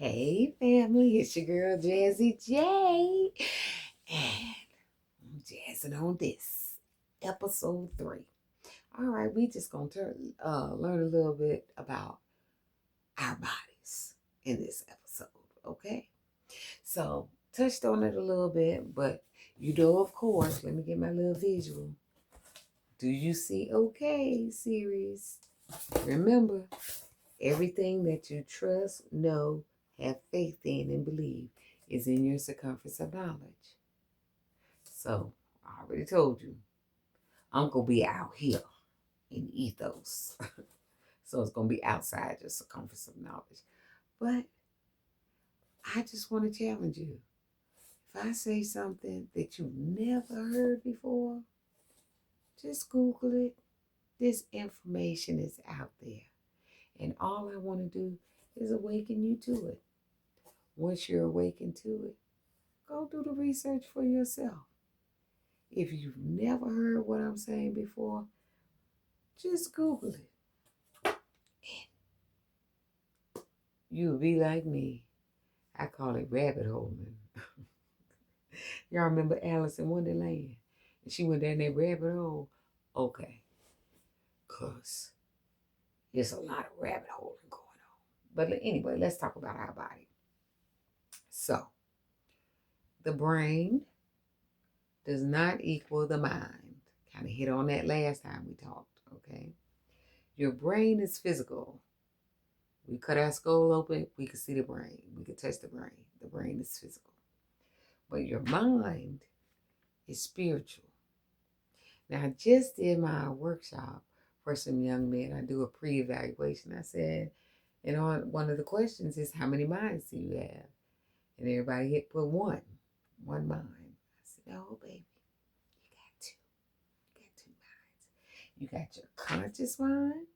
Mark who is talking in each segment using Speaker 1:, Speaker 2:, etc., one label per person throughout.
Speaker 1: Hey family, it's your girl Jazzy J, and I'm jazzing on this episode 3. All right, we just gonna learn a little bit about our bodies in this episode. Okay, so touched on it a little bit, but of course, let me get my little visual. Do you see okay series? Remember, everything that you trust, know, have faith in, and believe is in your circumference of knowledge. So, I already told you, I'm going to be out here in ethos. So, it's going to be outside your circumference of knowledge. But I just want to challenge you. If I say something that you've never heard before, just Google it. This information is out there. And all I want to do is awaken you to it. Once you're awakened to it, go do the research for yourself. If you've never heard what I'm saying before, just Google it. And you'll be like me. I call it rabbit holing. Y'all remember Alice in Wonderland? And she went down that rabbit hole? Okay. Because there's a lot of rabbit holing going on. But anyway, let's talk about our body. So, the brain does not equal the mind. Kind of hit on that last time we talked, okay? Your brain is physical. We cut our skull open, we can see the brain. We can touch the brain. The brain is physical. But your mind is spiritual. Now, I just did my workshop for some young men. I do a pre-evaluation. I said, one of the questions is, how many minds do you have? And everybody put one mind. I said, oh, baby, you got two. You got two minds. You got your conscious mind,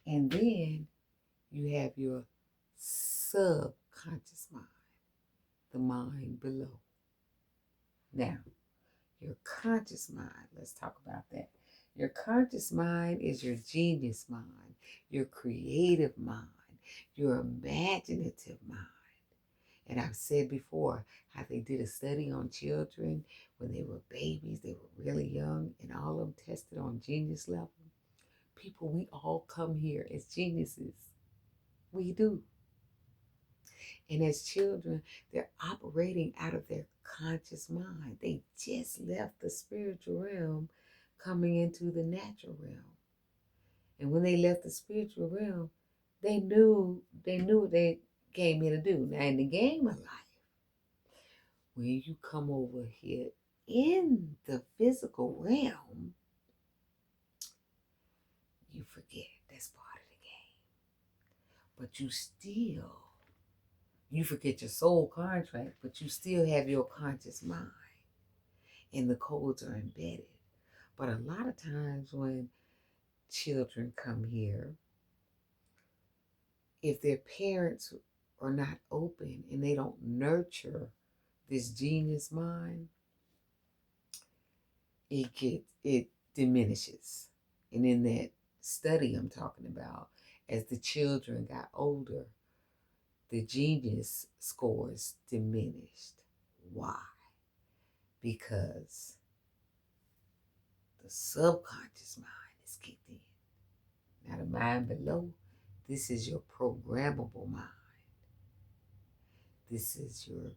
Speaker 1: and then you have your subconscious mind, the mind below. Now, your conscious mind, let's talk about that. Your conscious mind is your genius mind, your creative mind, your imaginative mind. And I've said before how they did a study on children when they were babies, they were really young, and all of them tested on genius level. People, we all come here as geniuses. We do. And as children, they're operating out of their conscious mind. They just left the spiritual realm coming into the natural realm. And when they left the spiritual realm, they knew what they came here to do. Now in the game of life, when you come over here in the physical realm, you forget that's part of the game. But you forget your soul contract, but you still have your conscious mind. And the codes are embedded. But a lot of times when children come here, if their parents are not open and they don't nurture this genius mind, it diminishes. And in that study I'm talking about, as the children got older, the genius scores diminished. Why? Because the subconscious mind is kicked in. Now the mind below, this is your programmable mind. This is your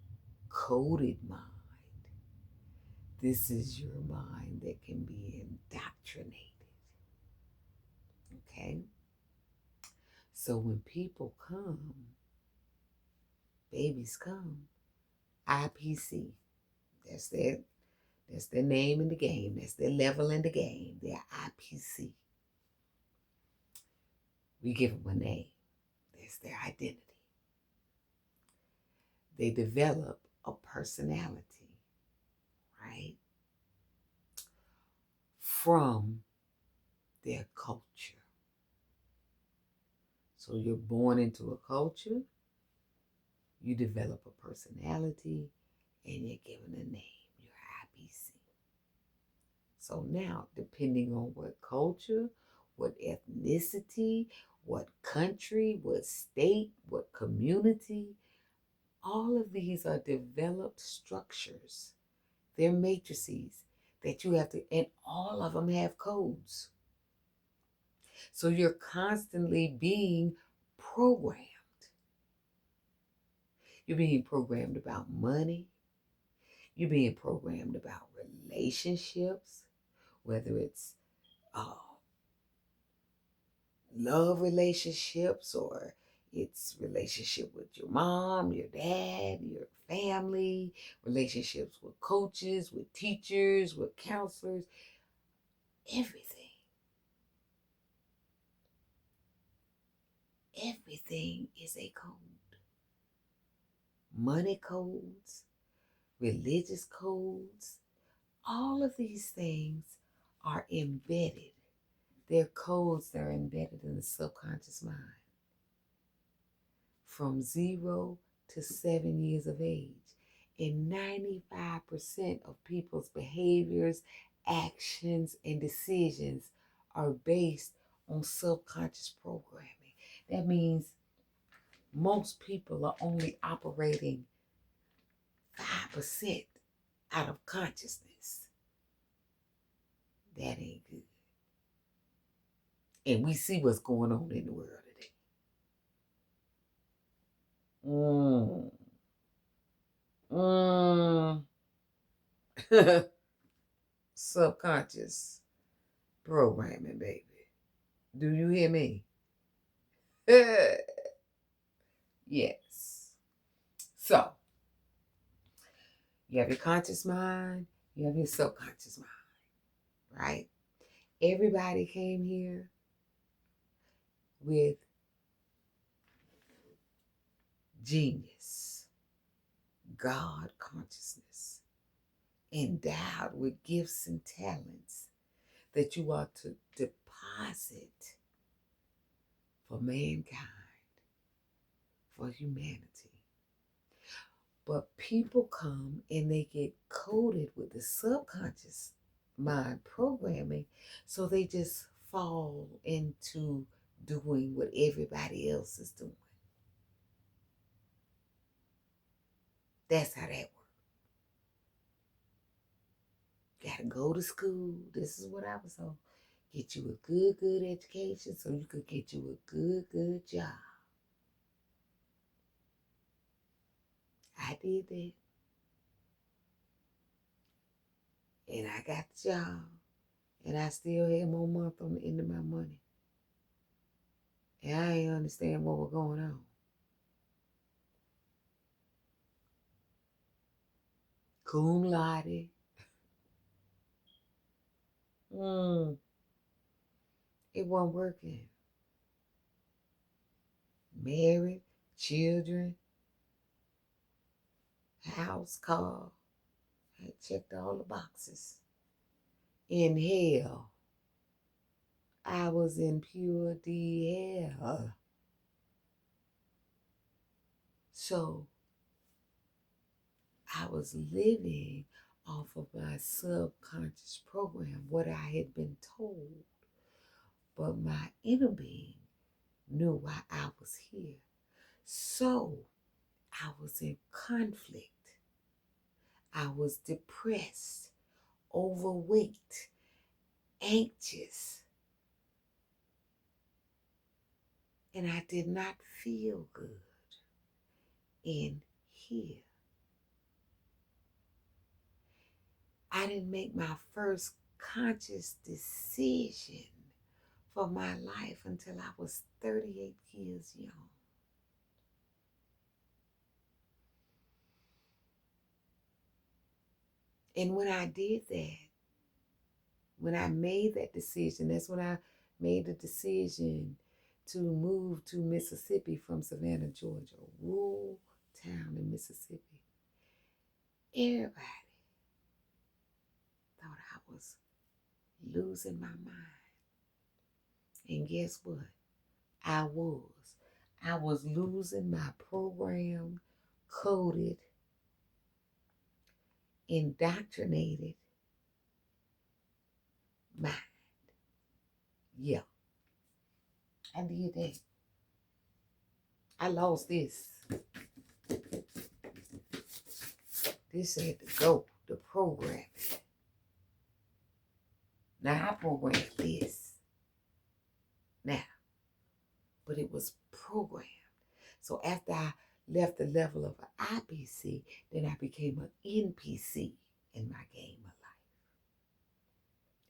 Speaker 1: coded mind. This is your mind that can be indoctrinated. Okay? So when people come, babies come, IPC, that's their name in the game. That's their level in the game. They're IPC. We give them a name. That's their identity. They develop a personality, right? From their culture. So you're born into a culture, you develop a personality, and you're given a name. You're IPC. So now, depending on what culture, what ethnicity, what country, what state, what community. All of these are developed structures. They're matrices that you have to, and all of them have codes. So you're constantly being programmed. You're being programmed about money. You're being programmed about relationships, whether it's uh, love relationships or it's relationship with your mom, your dad, your family, relationships with coaches, with teachers, with counselors, everything. Everything is a code. Money codes, religious codes, all of these things are embedded. They're codes that are embedded in the subconscious mind from 0 to 7 years of age. And 95% of people's behaviors, actions, and decisions are based on subconscious programming. That means most people are only operating 5% out of consciousness. That ain't good. And we see what's going on in the world today. Subconscious programming, baby. Do you hear me? Yes. So, you have your conscious mind, you have your subconscious mind, right? Everybody came here with genius, God consciousness, endowed with gifts and talents that you are to deposit for mankind, for humanity. But people come and they get coded with the subconscious mind programming, so they just fall into doing what everybody else is doing. That's how that works. Gotta go to school. This is what I was told. Get you a good education so you could get you a good job. I did that. And I got the job. And I still had more month on the end of my money. And I ain't understand what was going on. Cum laude. It wasn't working. Married, children, house, car. I checked all the boxes. In hell. I was in pure hell. So I was living off of my subconscious program, what I had been told. But my inner being knew why I was here. So I was in conflict. I was depressed, overweight, anxious. And I did not feel good in here. I didn't make my first conscious decision for my life until I was 38 years young. And when I did that, when I made that decision, that's when I made the decision to move to Mississippi from Savannah, Georgia, a rural town in Mississippi. Everybody thought I was losing my mind. And guess what? I was. I was losing my programmed, coded, indoctrinated mind. Yeah, I did that. I lost this. This had to go. The program. Now I programmed this. Now, but it was programmed. So after I left the level of an IPC, then I became an NPC in my game of life.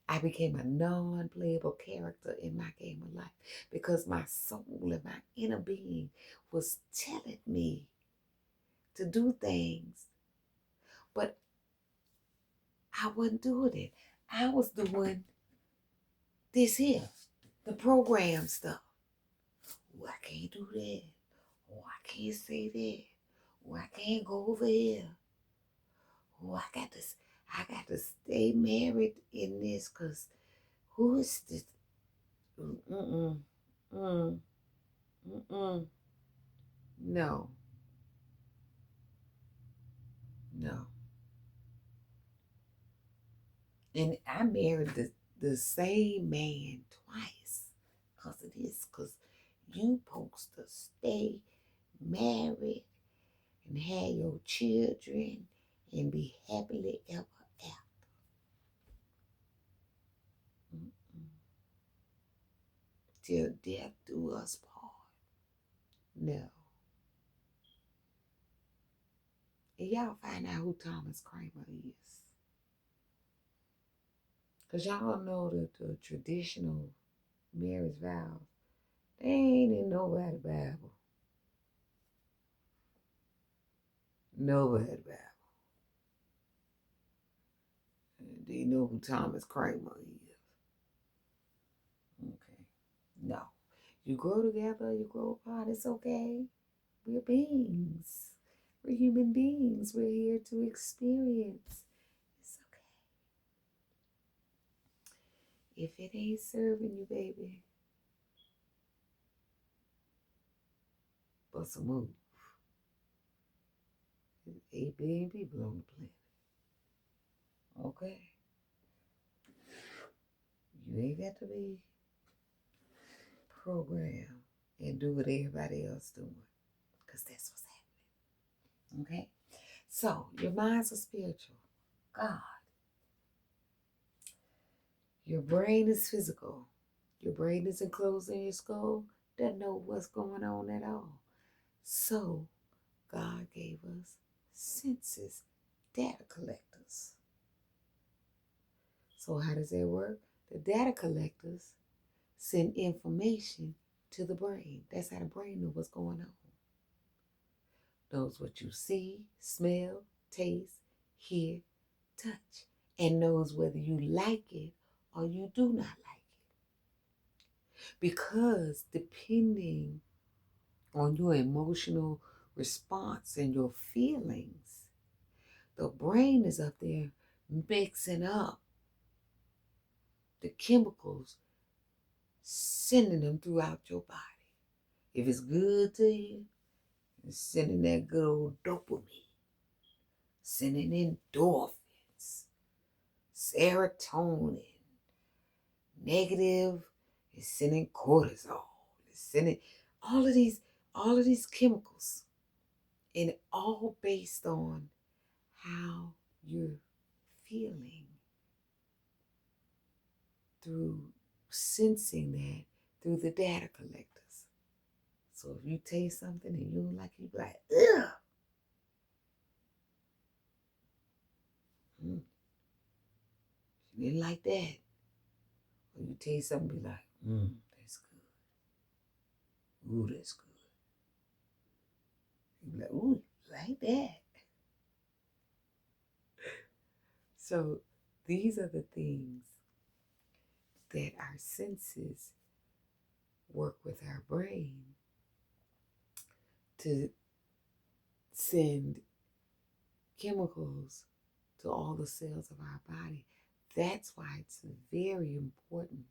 Speaker 1: I became a non-playable character in my game of life because my soul and my inner being was telling me to do things, but I wasn't doing it. I was doing this here, the program stuff. Oh, I can't do that. Oh, I can't say that. Oh, I can't go over here. Oh, I got to stay married in this because who is this? Mm-mm. Mm. Mm-mm. No. No. And I married the same man twice because of this. Because you supposed to stay married and have your children and be happily ever after. Mm-mm. Till death do us part. No. And y'all find out who Thomas Kramer is. Because y'all know that the traditional marriage vows, they ain't in nobody's Bible. Nobody's Bible. And they know who Thomas Kramer is. Okay. No. You grow together, you grow apart, it's okay. We're beings. We're human beings. We're here to experience. It's okay. If it ain't serving you, baby, bust a move. There's 8 billion people on the planet. Okay? You ain't got to be programmed and do what everybody else doing. Because that's what's happening. Okay? So, your minds are spiritual. God. Your brain is physical. Your brain is enclosed in your skull. Doesn't know what's going on at all. So, God gave us senses, data collectors. So how does that work? The data collectors send information to the brain. That's how the brain knows what's going on. Knows what you see, smell, taste, hear, touch, and knows whether you like it or you do not like it. Because depending on your emotional response and your feelings, the brain is up there mixing up the chemicals, sending them throughout your body. If it's good to you, it's sending that good old dopamine, sending endorphins, serotonin. Negative is sending cortisol. It's sending all of these chemicals, and all based on how you're feeling through sensing that through the data collectors. So if you taste something and you don't like it, you be like, ugh. She didn't like that. Or you taste something, be like, that's good. Ooh, that's good. You be like, ooh, like that. So these are the things that our senses work with our brain to send chemicals to all the cells of our body. That's why it's very important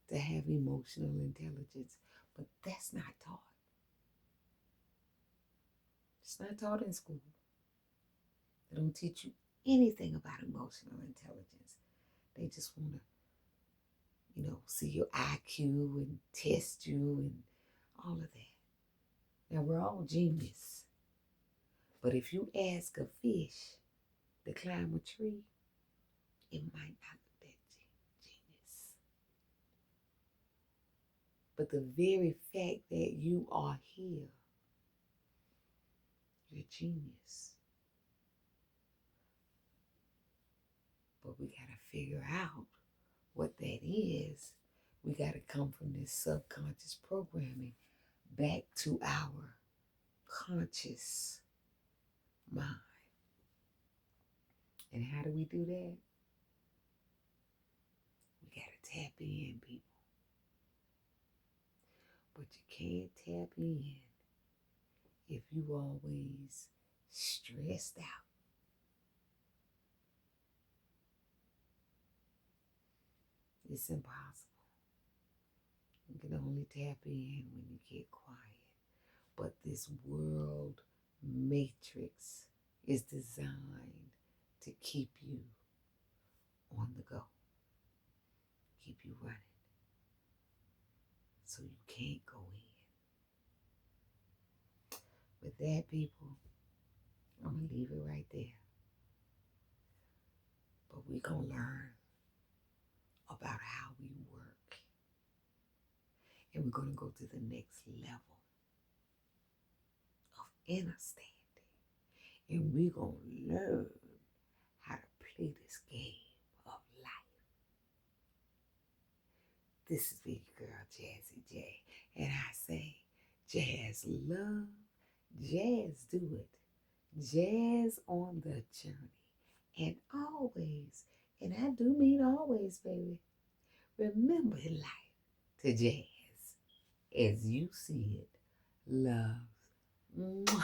Speaker 1: to have emotional intelligence. But that's not taught. It's not taught in school. They don't teach you anything about emotional intelligence. They just want to, see your IQ and test you and all of that. Now, we're all genius. But if you ask a fish to climb a tree, it might not look that genius. But the very fact that you are here, you're genius. But we got to figure out what that is. We got to come from this subconscious programming back to our conscious mind. And how do we do that? We got to tap in, people. But you can't tap in if you always stressed out. It's impossible. You can only tap in when you get quiet. But this world matrix is designed to keep you on the go, keep you running, so you can't go in. With that, people, I'm going to leave it right there. But we're going to learn about how we work. And we're going to go to the next level of understanding. And we're going to learn how to play this game of life. This is Big Girl Jazzy J. And I say, jazz love, jazz do it. Jazz on the journey. And always, and I do mean always, baby, remember in life to jazz as you see it. Love. Mwah.